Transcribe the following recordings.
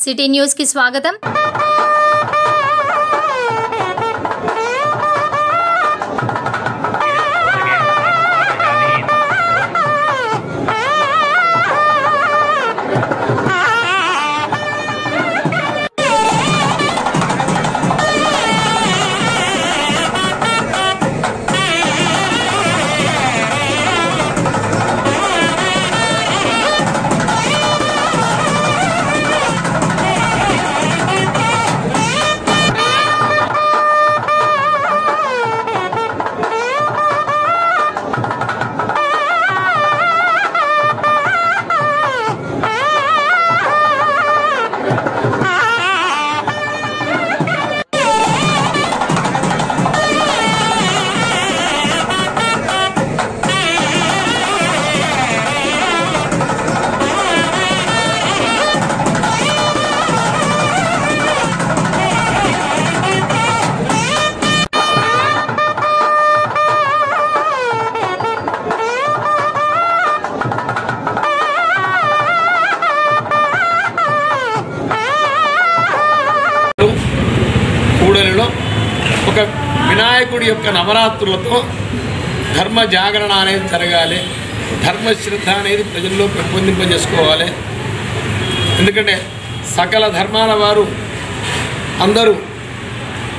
City news కి స్వాగతం। ఒక వినాయకుడి యొక్క నవరాత్రులతో ధర్మ జాగరణ అనేది జరగాలి, ధర్మశ్రద్ధ అనేది ప్రజల్లో పెంపొందింపజేసుకోవాలి। ఎందుకంటే సకల ధర్మాల వారు అందరూ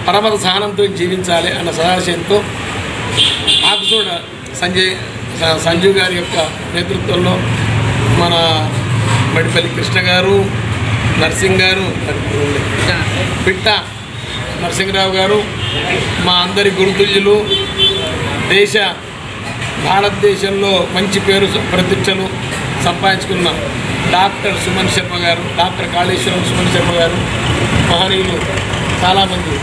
పరమత సహనంతో జీవించాలి అన్న సదాశయంతో ఆకుచోడ సంజీవ్ గారి యొక్క నేతృత్వంలో మన మడిపల్లి కృష్ణ గారు, నర్సింగ్ గారు, పిట్ట నరసింహరావు గారు, మా అందరి గురుతుల్యులు, భారతదేశంలో మంచి పేరు ప్రతిష్టలు సంపాదించుకున్న డాక్టర్ సుమన్ శర్మ గారు, డాక్టర్ కాళేశ్వరం సుమన్ శర్మ గారు, మహనీయులు చాలామంది,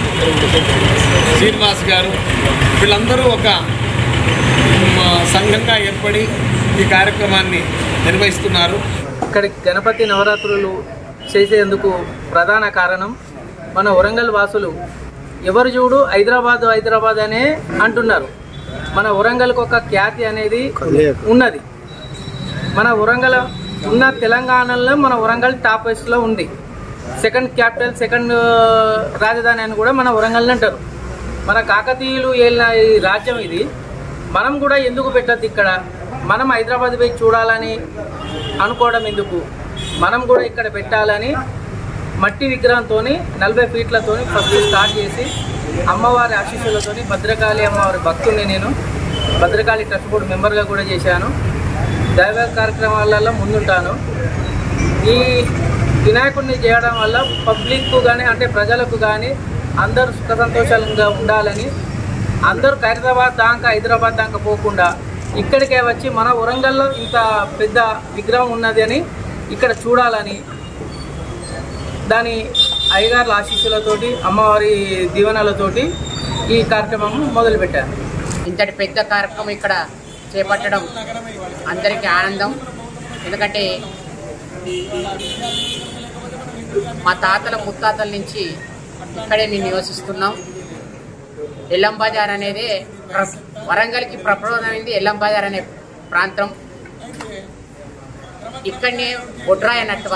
శ్రీనివాస్ గారు, వీళ్ళందరూ ఒక సంఘంగా ఏర్పడి ఈ కార్యక్రమాన్ని నిర్వహిస్తున్నారు। ఇక్కడ గణపతి నవరాత్రులు చేసేందుకు ప్రధాన కారణం మన వరంగల్ వాసులు ఎవరు చూడు హైదరాబాద్ అనే అంటున్నారు। మన వరంగల్కి ఒక ఖ్యాతి అనేది ఉన్నది। మన వరంగల్ ఉన్న తెలంగాణలో మన వరంగల్ టాప్ లో ఉంది। సెకండ్ క్యాపిటల్, సెకండ్ రాజధాని అని కూడా మన వరంగల్ అంటారు। మన కాకతీయులు ఏలిన ఈ రాజ్యం ఇది, మనం కూడా ఎందుకు పెట్టద్దు ఇక్కడ? మనం హైదరాబాద్ పోయి చూడాలని అనుకోవడం ఎందుకు? మనం కూడా ఇక్కడ పెట్టాలని మట్టి విగ్రహంతో 40 ఫీట్లతో ఫస్ట్ స్టార్ట్ చేసి అమ్మవారి ఆశీస్సులతో భద్రకాళి అమ్మవారి భక్తుడిని నేను భద్రకాళి ట్రస్ట్ బోర్డు మెంబర్గా కూడా చేశాను। దైవ కార్యక్రమాలలో ముందుంటాను। ఈ వినాయకుడిని చేయడం వల్ల పబ్లిక్కు కానీ అంటే ప్రజలకు కానీ అందరూ సుఖ సంతోషంగా ఉండాలని, అందరూ హైదరాబాద్ దాకా పోకుండా ఇక్కడికే వచ్చి మన వరంగల్లో ఇంత పెద్ద విగ్రహం ఉన్నది అని ఇక్కడ చూడాలని దాని అయ్యగారుల ఆశీస్సులతోటి అమ్మవారి దీవెనలతోటి ఈ కార్యక్రమం మొదలుపెట్టారు। ఇంతటి పెద్ద కార్యక్రమం ఇక్కడ చేపట్టడం అందరికీ ఆనందం। ఎందుకంటే మా తాతల ముత్తాతల నుంచి ఇక్కడే మేము నివసిస్తున్నాం। ఎల్లం బజార్ అనేది వరంగల్కి ప్రప్రదమైంది ఎల్లం బజార్ అనే ప్రాంతం। ఇక్కడనే బొడ్రాయి అన్నట్టు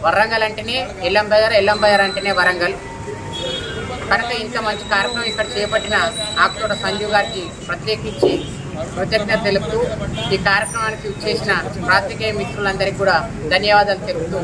వరంగల్ అంటేనే ఎల్లం బజార్ అంటేనే వరంగల్ కనుక ఇంత మంచి కార్యక్రమం ఇక్కడ చేపట్టిన ఆకుతోట సంజీవ్ గారికి ప్రత్యేకించి కృతజ్ఞత తెలుపుతూ ఈ కార్యక్రమానికి చేసిన పాత్రికేయ మిత్రులందరికీ కూడా ధన్యవాదాలు తెలుపుతూ